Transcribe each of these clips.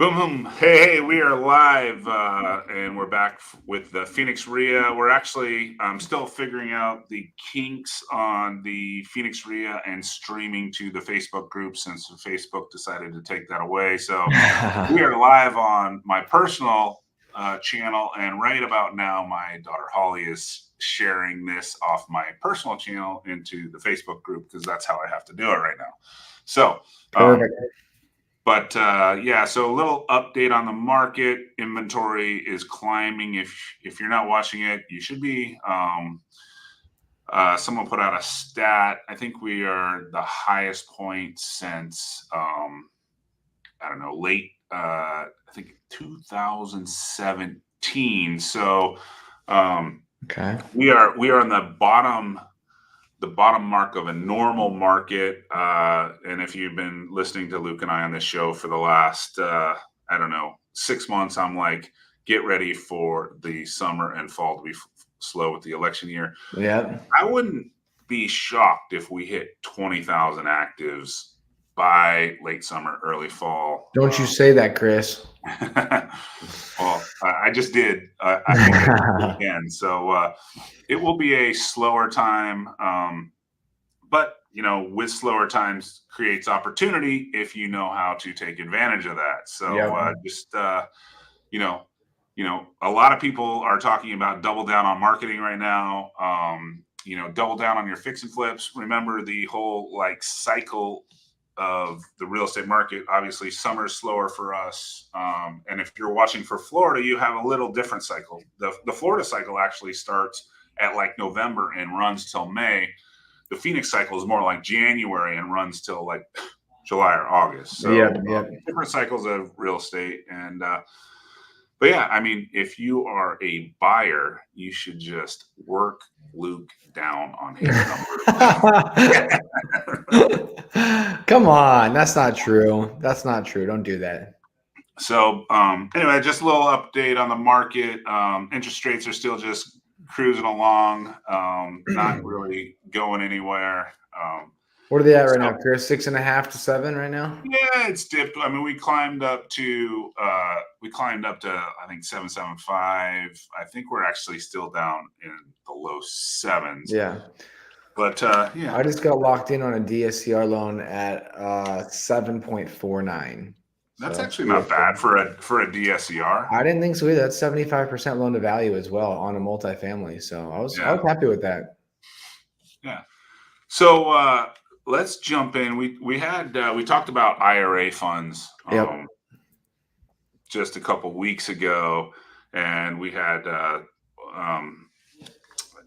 Boom, boom. Hey, we are live and we're back with the Phoenix RIA. We're actually still figuring out the kinks on the Phoenix RIA and streaming to the Facebook group since Facebook decided to take that away. So we are live on my personal channel, and right about now, my daughter Holly is sharing this off my personal channel into the Facebook group because that's how I have to do it right now. So, Perfect. but yeah, so a little update on the market. Inventory is climbing. If you're not watching it, you should be. Someone put out a stat. I think we are the highest point since I don't know, late I think 2017. So Okay. we are on the bottom mark of a normal market. And if you've been listening to Luke and I on this show for the last, I don't know, 6 months, I'm like, get ready for the summer and fall to be slow with the election year. Yeah. I wouldn't be shocked if we hit 20,000 actives by late summer, early fall. Don't you say that, Chris. Well, I just did. I think I just did again. So it will be a slower time. But with slower times creates opportunity if you know how to take advantage of that. So Yep. just you know, a lot of people are talking about double down on marketing right now. Double down on your fix and flips. Remember the whole like cycle of the real estate market. Obviously, summer is slower for us, and if you're watching for Florida, you have a little different cycle. The Florida cycle actually starts at like November and runs till May. The Phoenix cycle is more like January and runs till like July or August. Yep. So Yep. different cycles of real estate. And but yeah, I mean, if you are a buyer, you should just work Luke down on his numbers. Come on, that's not true. That's not true. Don't do that. So anyway, just a little update on the market. Interest rates are still just cruising along, not really going anywhere. What are they at right So now, Chris? 6.5 to 7 right now. yeah, it's dipped. I mean, we climbed up to I think 775. I think we're actually still down in the low sevens. Yeah. But yeah, I just got locked in on a DSCR loan at 7.49. that's So actually not beautiful. bad for a DSCR. I didn't think so either. That's 75% loan to value as well on a multifamily. So I was Yeah, happy with that. yeah. So let's jump in. We talked about IRA funds Yep. just a couple weeks ago, and we had um,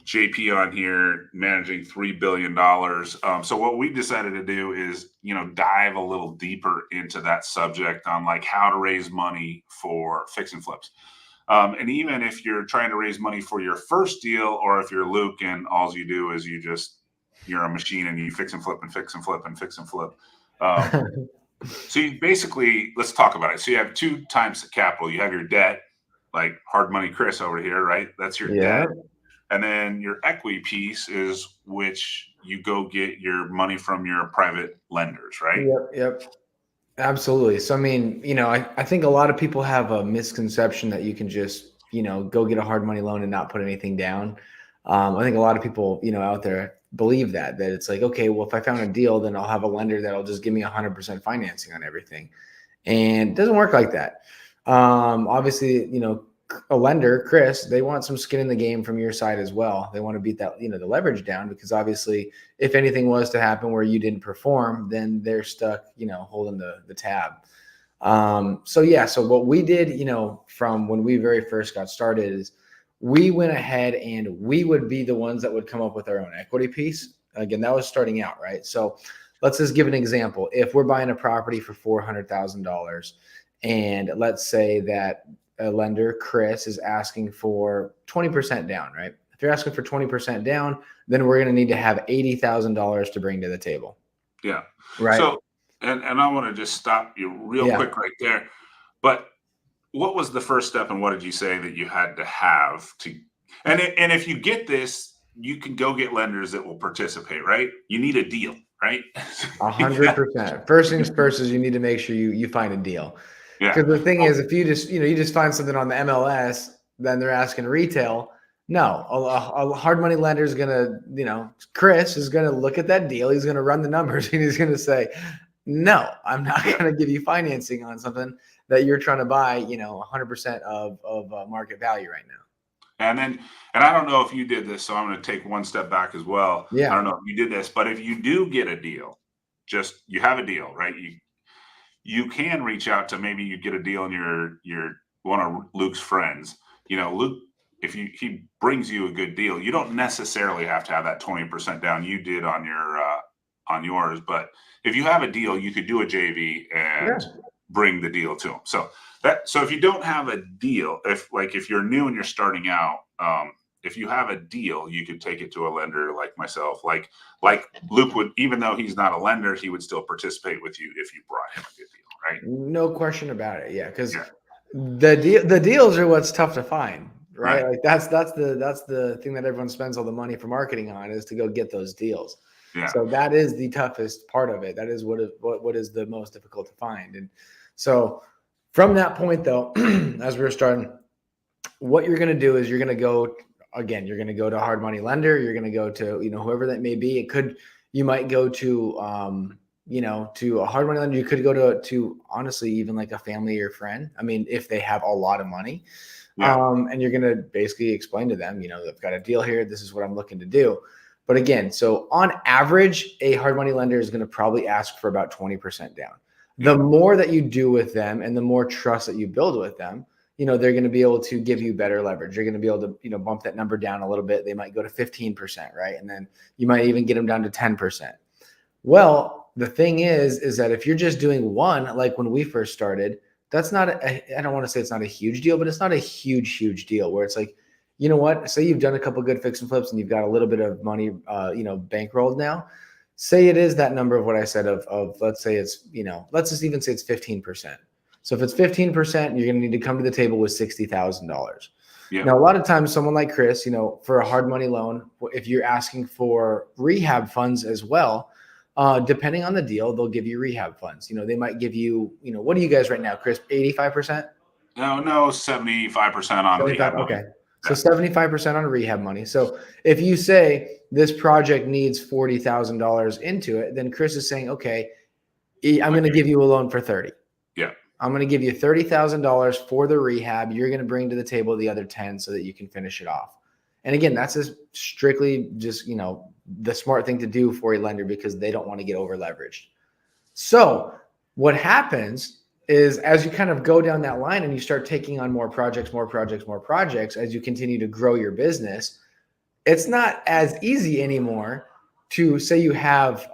JP on here managing $3 billion. So what we decided to do is dive a little deeper into that subject on like how to raise money for fix and flips. And even if you're trying to raise money for your first deal, or if you're Luke and all you do is you're a machine and you fix and flip and fix and flip and fix and flip. Um, so you basically, let's talk about it. So you have two types of capital. You have your debt, like hard money Chris over here, right? That's your Yeah. debt. And then your equity piece is which you go get your money from your private lenders, right? Yep. Yep. Absolutely. So, I mean, I think a lot of people have a misconception that you can just, go get a hard money loan and not put anything down. I think a lot of people, out there believe that it's like, okay, well, if I found a deal, then I'll have a lender that'll just give me 100% financing on everything. And it doesn't work like that. Obviously, a lender, Chris, they want some skin in the game from your side as well. They want to beat that, the leverage down, because obviously if anything was to happen where you didn't perform, then they're stuck, holding the tab. So yeah, so what we did, from when we very first got started is we went ahead and we would be the ones that would come up with our own equity piece. Again, that was starting out, right? So let's just give an example. If we're buying a property for $400,000, and let's say that a lender, Chris, is asking for 20% down, right? If you're asking for 20% down, then we're going to need to have $80,000 to bring to the table, Yeah. right? So, and I want to just stop you real Yeah. quick right there. But what was the first step, and what did you say that you had to have to? And if you get this, you can go get lenders that will participate, right? You need a deal, right? Yeah. 100%. First things first is you need to make sure you find a deal. Yeah. Because the thing is, if you just, you just find something on the MLS, then they're asking retail. No, a hard money lender is going to, Chris is going to look at that deal. He's going to run the numbers and he's going to say, no, I'm not going to give you financing on something that you're trying to buy, 100% of market value right now. And I don't know if you did this, so I'm going to take one step back as well. I Yeah. don't know if you did this, but if you do get a deal, just you have a deal, right? You can reach out to, maybe you get a deal in your one of Luke's friends. Luke, if he brings you a good deal, you don't necessarily have to have that 20% down. You did on yours, but if you have a deal, you could do a JV and Yeah. bring the deal to them. So if you don't have a deal, if you're new and you're starting out, if you have a deal, you could take it to a lender like myself, like Luke would. Even though he's not a lender, he would still participate with you if you brought him a good deal, right? No question about it. Yeah, because Yeah. the deals are what's tough to find, right? Right. Like that's the thing that everyone spends all the money for marketing on, is to go get those deals. Yeah. So that is the toughest part of it. That is what is the most difficult to find. And so from that point, though, as we're starting, what you're going to do is you're going to go to a hard money lender. You're going to go to, whoever that may be. You might go to, to a hard money lender. You could go to honestly, even like a family or friend. I mean, if they have a lot of money, Yeah. and you're going to basically explain to them, they've got a deal here. This is what I'm looking to do. But again, so on average, a hard money lender is going to probably ask for about 20% down. The more that you do with them and the more trust that you build with them, they're going to be able to give you better leverage. You're going to be able to, bump that number down a little bit. They might go to 15%, right? And then you might even get them down to 10%. Well, the thing is that if you're just doing one, like when we first started, that's not, I don't want to say it's not a huge deal, but it's not a huge deal where it's like, you know what, say you've done a couple good fix and flips and you've got a little bit of money, bankrolled now. Say it is that number of what I said of let's say it's, let's just even say it's 15%. So if it's 15%, you're going to need to come to the table with $60,000. Yeah. Now, a lot of times someone like Chris, for a hard money loan, if you're asking for rehab funds as well, depending on the deal, they'll give you rehab funds. They might give you, what do you guys right now, Chris, 85%? No, 75% on 75, rehab money. okay. So 75% on rehab money. So if you say this project needs $40,000 into it, then Chris is saying, okay, I'm going to give you a loan for 30. Yeah. I'm going to give you $30,000 for the rehab. You're going to bring to the table the other 10 so that you can finish it off. And again, that's just strictly just, the smart thing to do for a lender, because they don't want to get over leveraged. So what happens is, as you kind of go down that line and you start taking on more projects, as you continue to grow your business, it's not as easy anymore to say you have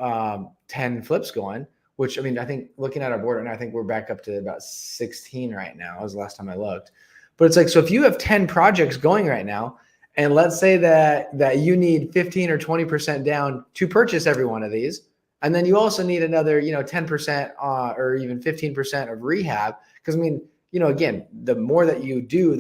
10 flips going, which, I mean, I think looking at our board right now, I think we're back up to about 16 right now. That was the last time I looked. But it's like, so if you have 10 projects going right now, and let's say that you need 15 or 20% down to purchase every one of these, and then you also need another, 10% or even 15% of rehab. Because I mean, again, the more that you do,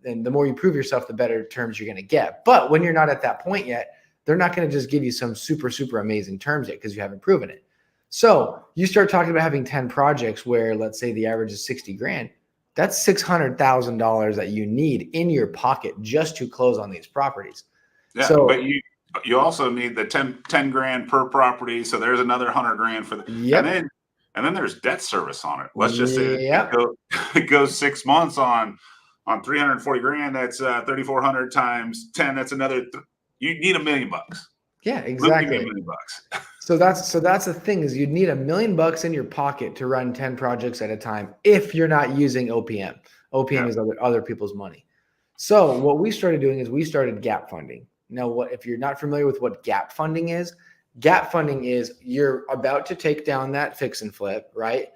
and the more you prove yourself, the better terms you're going to get. But when you're not at that point yet, they're not going to just give you some super amazing terms yet, because you haven't proven it. So you start talking about having 10 projects where, let's say the average is 60 grand. That's $600,000 that you need in your pocket just to close on these properties. Yeah, so, but you also need the 10 grand per property. So there's another 100 grand for the, yep. and then there's debt service on it. Let's just say Yep. it goes 6 months on 340 grand. That's 3,400 times 10. That's another. You need $1 million. Yeah, exactly. $1 million. So that's the thing, is you'd need $1 million in your pocket to run 10 projects at a time if you're not using OPM. OPM is other people's money. So what we started doing is we started gap funding. Now, if you're not familiar with what gap funding is you're about to take down that fix and flip, right?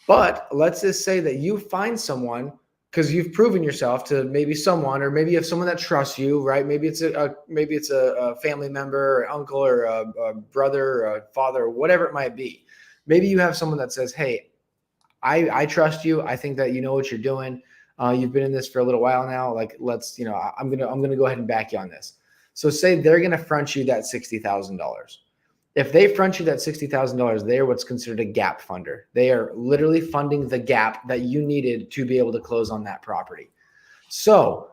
But let's just say that you find someone, because you've proven yourself to maybe someone, or maybe you have someone that trusts you, right? Maybe it's a family member, or uncle, or a brother, or a father, or whatever it might be. Maybe you have someone that says, hey, I trust you. I think that you know what you're doing. You've been in this for a little while now. Like, let's, I'm gonna go ahead and back you on this. So say they're gonna front you that $60,000. If they front you that $60,000, they are what's considered a gap funder. They are literally funding the gap that you needed to be able to close on that property. So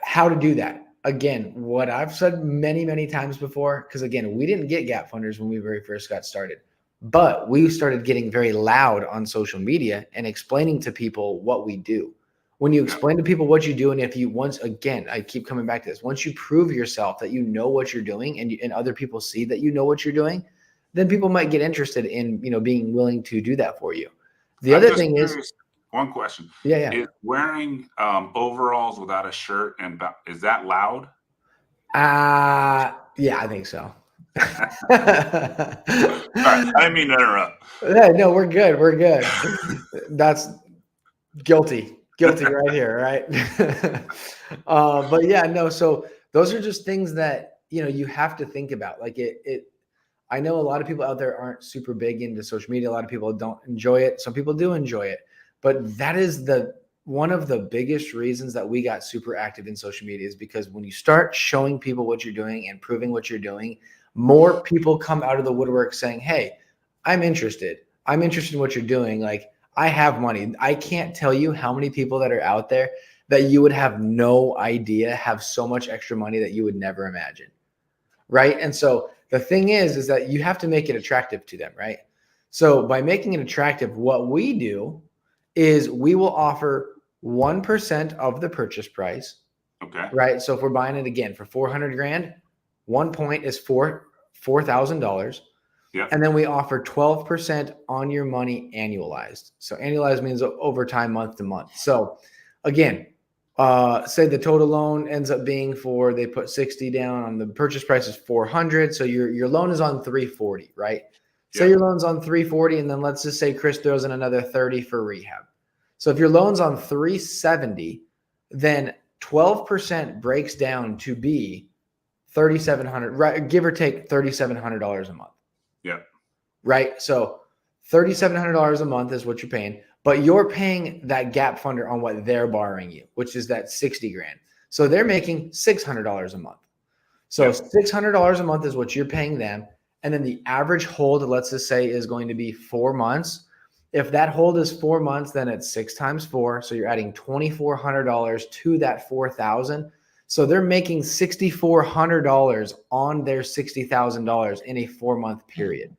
how to do that? Again, what I've said many, many times before, because again, we didn't get gap funders when we very first got started, but we started getting very loud on social media and explaining to people what we do. When you explain to people what you do, and if you once again, I keep coming back to this, once you prove yourself that you know what you're doing and other people see that you know what you're doing, then people might get interested in, being willing to do that for you. The I'm other just thing is, curious. One question: yeah. Is wearing overalls without a shirt is that loud? Yeah, I think so. Sorry, I didn't mean to interrupt. Yeah, no, we're good. We're good. That's guilty right here, right? But yeah, no. So those are just things that you have to think about. Like it. I know a lot of people out there aren't super big into social media. A lot of people don't enjoy it. Some people do enjoy it, but that is one of the biggest reasons that we got super active in social media is because when you start showing people what you're doing and proving what you're doing, more people come out of the woodwork saying, "Hey, I'm interested. I'm interested in what you're doing. Like, I have money." I can't tell you how many people that are out there that you would have no idea have so much extra money that you would never imagine. Right. And so the thing is that you have to make it attractive to them. Right. So by making it attractive, what we do is we will offer 1% of the purchase price. Okay. Right. So if we're buying it again for 400 grand, 1 point is $4,000. Yeah. And then we offer 12% on your money annualized. So annualized means over time, month to month. So again, say the total loan ends up being they put 60 down on the purchase price is 400. So your loan is on 340, right? Say your loan's on 340, and then let's just say Chris throws in another 30 for rehab. So if your loan's on 370, then 12% breaks down to be $3,700, right? Give or take $3,700 a month. Yeah. Right. So $3,700 a month is what you're paying, but you're paying that gap funder on what they're borrowing you, which is that 60 grand. So they're making $600 a month. So $600 a month is what you're paying them. And then the average hold, let's just say, is going to be 4 months. If that hold is 4 months, then it's 6 times 4. So you're adding $2,400 to that 4,000. So they're making $6,400 on their $60,000 in a 4-month period.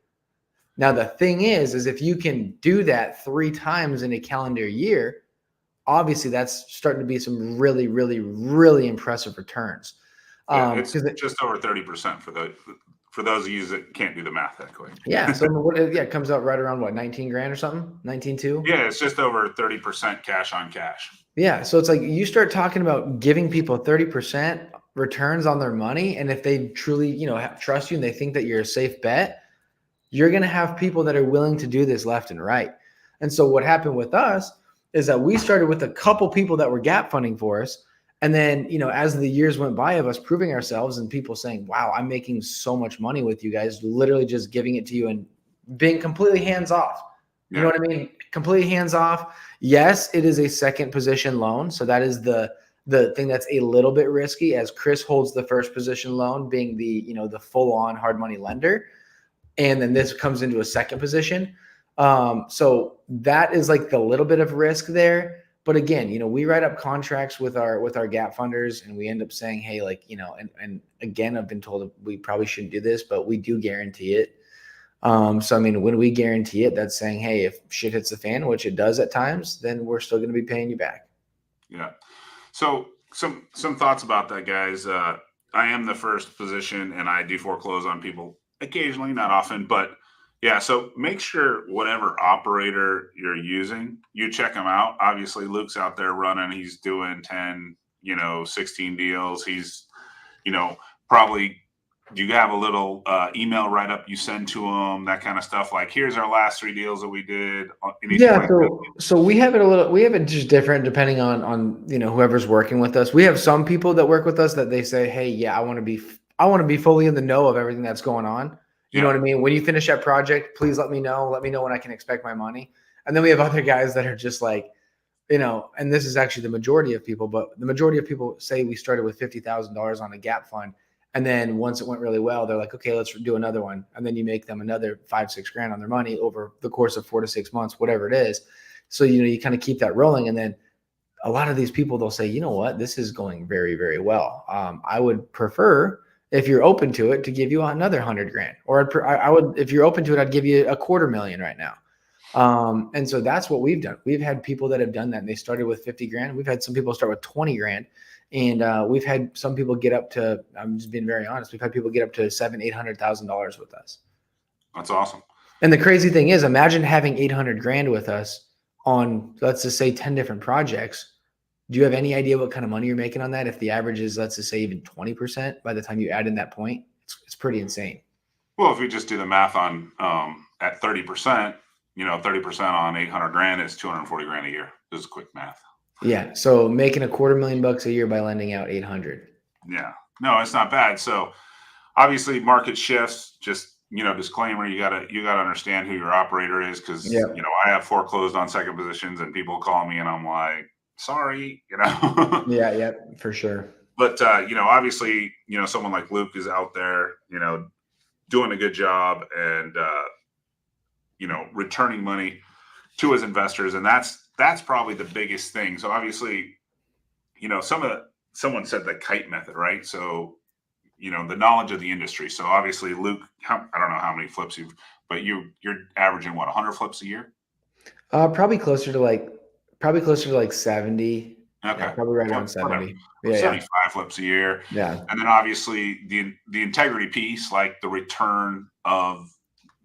Now, the thing is if you can do that 3 times in a calendar year, obviously that's starting to be some really, really, really impressive returns. It's just over 30% for those of you that can't do the math that quick. Yeah. So it comes out right around 19 grand or something, 19.2. Yeah, it's just over 30% cash on cash. Yeah. So it's like you start talking about giving people 30% returns on their money. And if they truly, trust you and they think that you're a safe bet, you're going to have people that are willing to do this left and right. And so what happened with us is that we started with a couple people that were gap funding for us. And then, as the years went by of us proving ourselves and people saying, wow, I'm making so much money with you guys, literally just giving it to you and being completely hands off. You know what I mean? Completely hands off. Yes, it is a second position loan. So that is the thing that's a little bit risky, as Chris holds the first position loan, being the full on hard money lender. And then this comes into a second position. So that is like the little bit of risk there. But again, we write up contracts with our gap funders, and we end up saying, hey, and again, I've been told we probably shouldn't do this, but we do guarantee it. So, I mean, when we guarantee it, that's saying, hey, if shit hits the fan, which it does at times, then we're still going to be paying you back. Yeah. So some thoughts about that, guys. I am the first position, and I do foreclose on people occasionally, not often, but yeah. So make sure whatever operator you're using, you check them out. Obviously, Luke's out there running. He's doing 10, 16 deals. He's, probably, do you have a little email write up you send to them, that kind of stuff? Like, here's our last 3 deals that we did. Yeah. So we have it just different depending on whoever's working with us. We have some people that work with us that they say, hey, yeah, I want to be fully in the know of everything that's going on. You know what I mean? When you finish that project, please let me know. Let me know when I can expect my money. And then we have other guys that are just like, and this is actually the majority of people, but the majority of people say we started with $50,000 on a gap fund. And then once it went really well, they're like, okay, let's do another one. And then you make them another 5-6 grand on their money over the course of 4 to 6 months, whatever it is. So, you kind of keep that rolling. And then a lot of these people, they'll say, you know what, this is going very, very well. I would prefer, if you're open to it, to give you another 100 grand, or I would, if you're open to it, I'd give you $250,000 right now. And so that's what we've done. We've had people that have done that, and they started with 50 grand. We've had some people start with 20 grand. And we've had some people get up to, I'm just being very honest, we've had people get up to $700,000-800,000 with us. That's awesome. And the crazy thing is, imagine having 800 grand with us on, let's just say, 10 different projects. Do you have any idea what kind of money you're making on that? If the average is, let's just say, even 20% by the time you add in that point, it's pretty insane. Well, if we just do the math on at 30%, 30% on 800 grand is 240 grand a year. This is quick math. Yeah. So making $250,000 a year by lending out 800. Yeah. No, it's not bad. So obviously market shifts, just, disclaimer, you gotta understand who your operator is. Cause I have foreclosed on second positions and people call me and I'm like, sorry, Yeah, for sure. But, obviously, someone like Luke is out there, doing a good job and, returning money to his investors. And that's probably the biggest thing. So obviously, someone said the kite method, right? So, the knowledge of the industry. So obviously, Luke, I don't know how many flips but you're averaging what, 100 flips a year? Probably closer to like 70. Okay. Yeah, probably right around 70. Yeah, 75 flips a year. Yeah. And then obviously the integrity piece, like the return of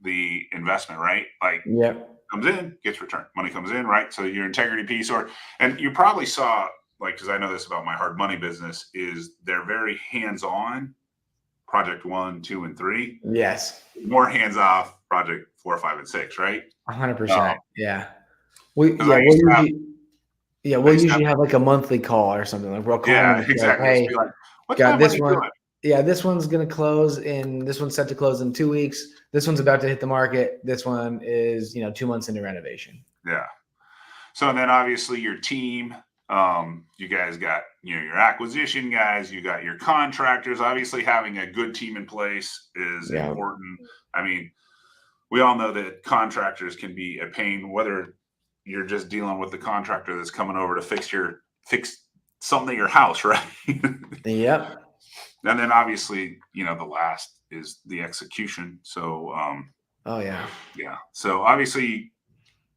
the investment, right? Like comes in, gets returned. Money comes in, right? So your integrity piece, and you probably saw, like, because I know this about my hard money business, is they're very hands-on. Project 1, 2, and 3. Yes. More hands-off project 4, 5, and 6, right? 100%. Yeah. We'll usually have like a monthly call or something. Like we'll call them and exactly. Like, hey, what's got this one. Doing? Yeah, this one's gonna close this one's set to close in 2 weeks. This one's about to hit the market. This one is 2 months into renovation. Yeah. So then obviously your team, you guys got your acquisition guys, you got your contractors. Obviously having a good team in place is important. I mean, we all know that contractors can be a pain, whether you're just dealing with the contractor that's coming over to fix something at your house, right? Yep. And then obviously, the last is the execution. So, yeah. So obviously,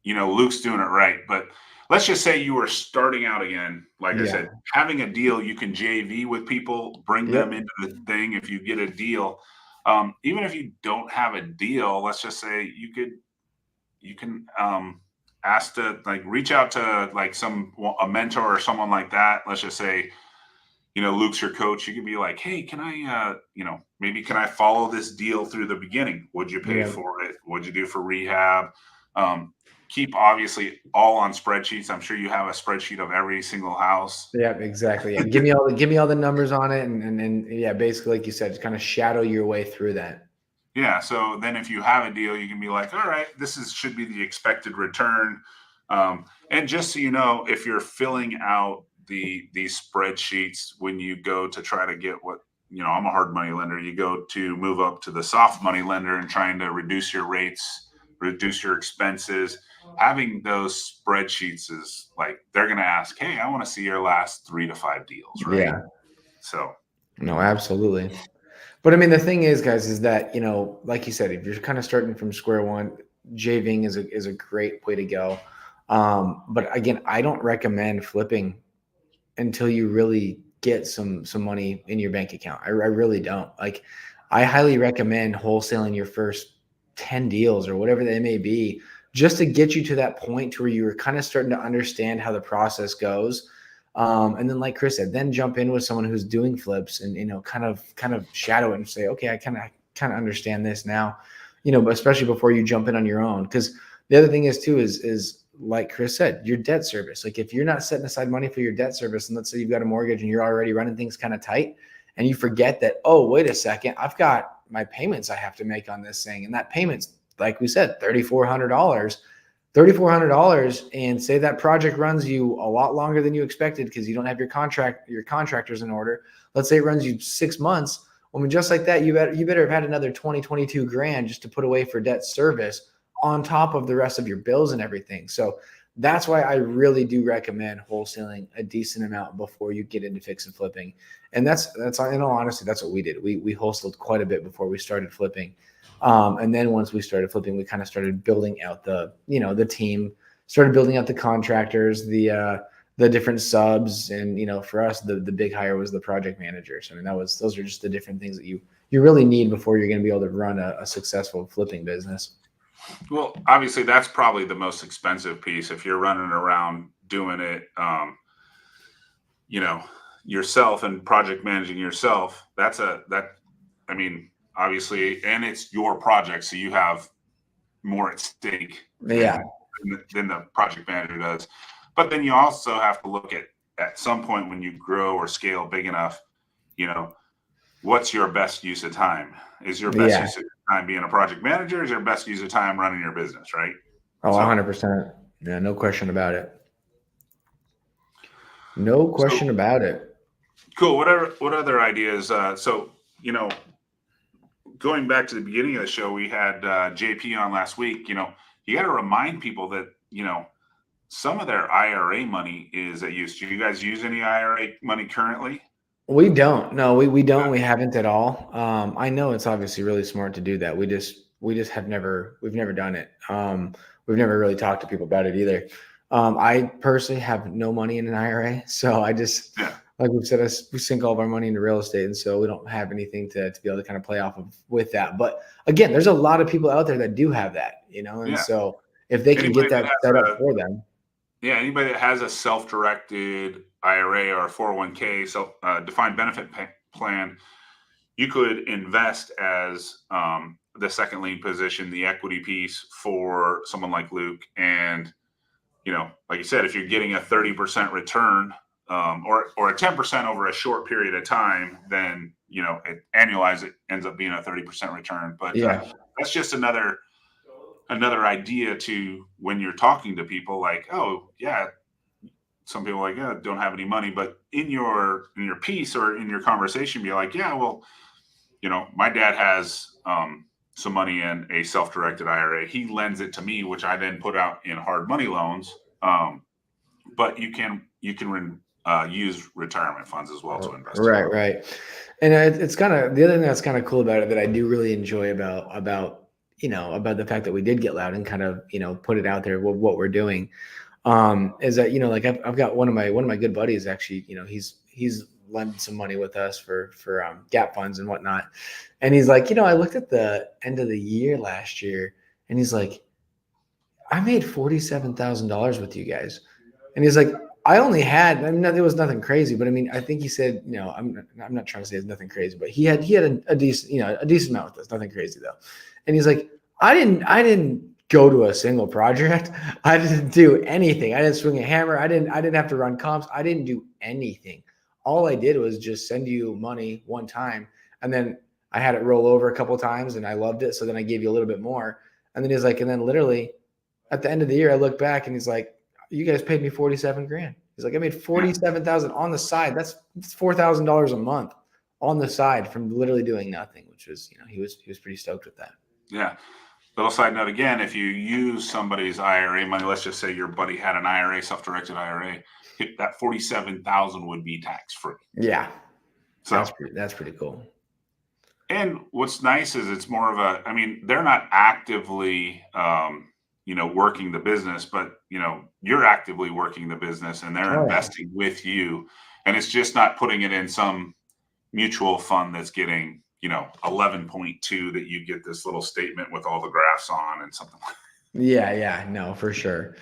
Luke's doing it right, but let's just say you were starting out again. Like I said, having a deal, you can JV with people, bring them into the thing. If you get a deal, even if you don't have a deal, let's just say you can ask to reach out to a mentor or someone like that. Let's just say, Luke's your coach. You can be like, hey, can I, maybe can I follow this deal through the beginning? Would you pay for it? What'd you do for rehab? Keep obviously all on spreadsheets. I'm sure you have a spreadsheet of every single house. Yeah, exactly. Yeah. Give me all the numbers on it. And basically, like you said, just kind of shadow your way through that. Yeah. So then if you have a deal, you can be like, all right, should be the expected return. And just so you know, if you're filling out these spreadsheets, when you go to try to get what, I'm a hard money lender, you go to move up to the soft money lender and trying to reduce your rates, reduce your expenses. Having those spreadsheets is like, they're going to ask, hey, I want to see your last 3 to 5 deals. Right. Yeah. So. No, absolutely. But I mean, the thing is, guys, is that, like you said, if you're kind of starting from square one, JVing is a great way to go. But again, I don't recommend flipping until you really get some money in your bank account. I really don't. Like, I highly recommend wholesaling your first 10 deals or whatever they may be, just to get you to that point to where you're kind of starting to understand how the process goes. And then, like Chris said, then jump in with someone who's doing flips and, kind of shadow it and say, okay, I kind of understand this now, but especially before you jump in on your own. Because the other thing is too, is like Chris said, your debt service. Like, if you're not setting aside money for your debt service, and let's say you've got a mortgage and you're already running things kind of tight, and you forget that, oh, wait a second, I've got my payments I have to make on this thing. And that payment's, like we said, $3,400, and say that project runs you a lot longer than you expected because you don't have your contractors in order. Let's say it runs you 6 months. I mean, just like that, you better have had another 20, 22 grand just to put away for debt service on top of the rest of your bills and everything. So that's why I really do recommend wholesaling a decent amount before you get into fix and flipping. And that's in all honesty, that's what we did. We wholesaled quite a bit before we started flipping. And then once we started flipping, we kind of started building out the team, started building out the contractors, the different subs, and for us the big hire was the project managers. I mean, those are just the different things that you really need before you're going to be able to run a successful flipping business. Well, obviously, that's probably the most expensive piece. If you're running around doing it, you know, yourself and project managing yourself, I mean, obviously, and it's your project, so you have more at stake Yeah, than the project manager does. But then you also have to look at some point when you grow or scale big enough, you know, what's your best use of time? Is your best yeah. use of time being a project manager? Is your best use of time running your business, right? Oh, So 100%. Yeah, no question about it. No so question about it. cool. What other ideas? So you know, going back to the beginning of the show, we had JP on last week. You got to remind people that some of their IRA money is at use. Do you guys use any IRA money currently? We don't. No, we don't. We haven't at all. I know it's obviously really smart to do that. We just we've never done it. We've never really talked to people about it either. I personally have no money in an IRA, so I just Yeah, like we've said, we sink all of our money into real estate, and so we don't have anything to be able to kind of play off of with that. But again, there's a lot of people out there that do have that, and yeah. so if they can Anybody get that that set up has a for them, Yeah, anybody that has a self-directed IRA or a 401k, self defined benefit plan, you could invest as the second lien position, the equity piece for someone like Luke. And like you said, if you're getting a 30% return or a 10% over a short period of time, then it annualized it ends up being a 30% return. But yeah, that's just another idea to when you're talking to people like, oh yeah, some people are like, yeah, don't have any money, but in your piece or in your conversation, be like, yeah, well, my dad has some money in a self-directed IRA. He lends it to me, which I then put out in hard money loans. But you can use retirement funds as well to invest as right, well. right. And it's kind of the other thing that's kind of cool about it that I do really enjoy about the fact that we did get loud and kind of put it out there what we're doing, is that like I've got one of my good buddies actually, he's lent some money with us for gap funds and whatnot, and he's like, I looked at the end of the year last year, and he's like, I made $47,000 with you guys. And he's like, I only had, I mean, there was nothing crazy, but I mean, I think he said, I'm not trying to say it's nothing crazy, but he had a decent, a decent amount with us, nothing crazy though. And he's like, I didn't go to a single project. I didn't do anything. I didn't swing a hammer. I didn't have to run comps. I didn't do anything. All I did was just send you money one time. And then I had it roll over a couple of times and I loved it. So then I gave you a little bit more. And then he's like, and then literally at the end of the year, I look back and he's like, you guys paid me 47 grand. He's like, I made Yeah, 47,000 on the side. That's $4,000 a month on the side from literally doing nothing, which was, he was pretty stoked with that. yeah. Little side note again, if you use somebody's IRA money, let's just say your buddy had an IRA, self-directed IRA, that 47,000 would be tax free. Yeah. So, That's pretty cool. and what's nice is it's more of I mean, they're not actively, working the business, but you're actively working the business and they're Oh yeah. investing with you. And it's just not putting it in some mutual fund that's getting, 11.2 that you get this little statement with all the graphs on and something like Yeah, yeah, no, for sure.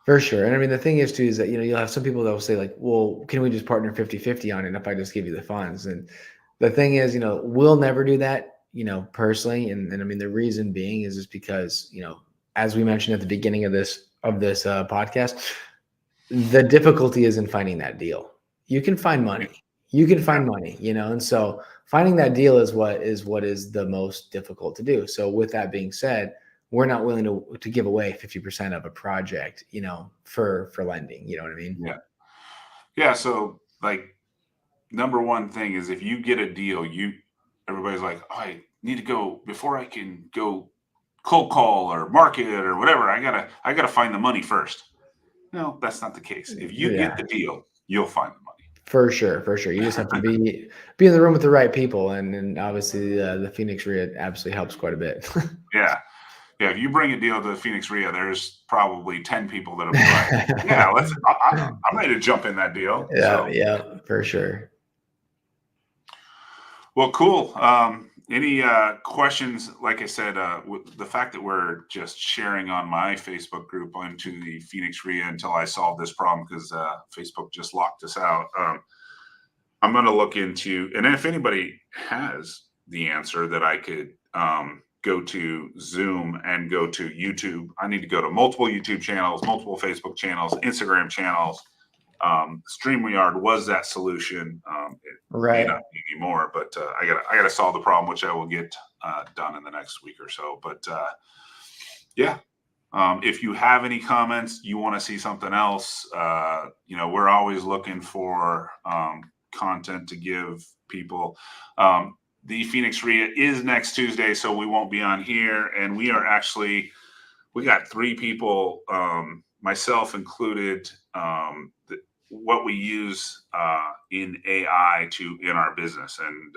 For sure. And I mean, the thing is too, is that, you'll have some people that will say like, well, can we just partner 50-50 on it if I just give you the funds? And the thing is, we'll never do that, personally. And I mean, the reason being is just because, as we mentioned at the beginning of this podcast, the difficulty is in finding that deal. You can find that. money. You can Yeah. find money, and so finding that deal is the most difficult to do. So with that being said, we're not willing to give away 50% of a project, for lending. You know what I mean? Yeah. Yeah. So like number one thing is if you get a deal, everybody's like, oh, I need to go before I can go cold call or market or whatever. I gotta find the money first. No, that's not the case. If you Yeah, get the deal, you'll find the money. for sure, for sure. You just have to be in the room with the right people, and obviously the Phoenix REIT absolutely helps quite a bit. Yeah. Yeah, if you bring a deal to the Phoenix RIA, there's probably 10 people that'll be like, "Yeah, I'm ready to jump in that deal." Yeah, So, yeah, for sure. well, cool. Any questions? Like I said, with the fact that we're just sharing on my Facebook group onto the Phoenix RIA until I solve this problem because Facebook just locked us out. I'm going to look into, and if anybody has the answer that I could go to Zoom and go to YouTube, I need to go to multiple YouTube channels, multiple Facebook channels, Instagram channels. StreamYard was that solution. It may Right. not be anymore, but I gotta solve the problem, which I will get done in the next week or so. But yeah, if you have any comments, you want to see something else, we're always looking for content to give people. The Phoenix RIA is next Tuesday, so we won't be on here. And we got 3 people, myself included, what we use in AI in our business. And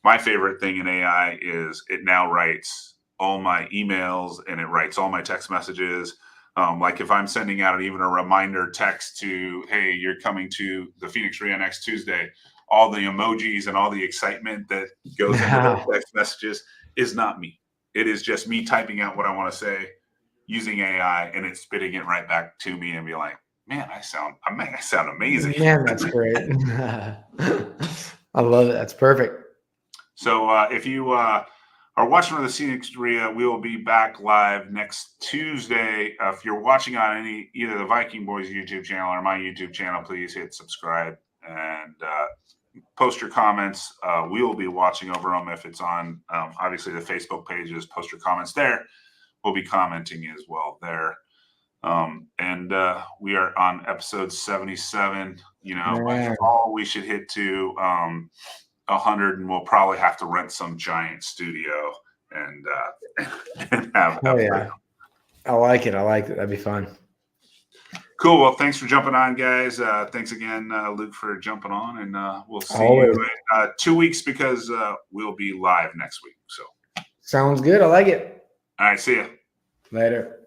my favorite thing in AI is it now writes all my emails and it writes all my text messages. Like if I'm sending out even a reminder text to, hey, you're coming to the Phoenix RIA next Tuesday, all the emojis and all the excitement that goes into those text messages is not me. It is just me typing out what I want to say using AI and it's spitting it right back to me and be like, man, I sound amazing. Man, that's great. I love it. That's perfect. So if you are watching on the Phoenix RIA, we will be back live next Tuesday. If you're watching on either the Viking Boys YouTube channel or my YouTube channel, please hit subscribe and post your comments. We will be watching over them if it's on obviously the Facebook pages. Post your comments there. We'll be commenting as well there. And we are on episode 77. By Man. fall we should hit to 100, and we'll probably have to rent some giant studio and and have Oh yeah. I like it. I like it. That'd be fun. cool. Well, thanks for jumping on, guys. Thanks again, Luke, for jumping on, and we'll see Always. you in 2 weeks because we'll be live next week. So, Sounds good. I like it. all right, see ya. Later.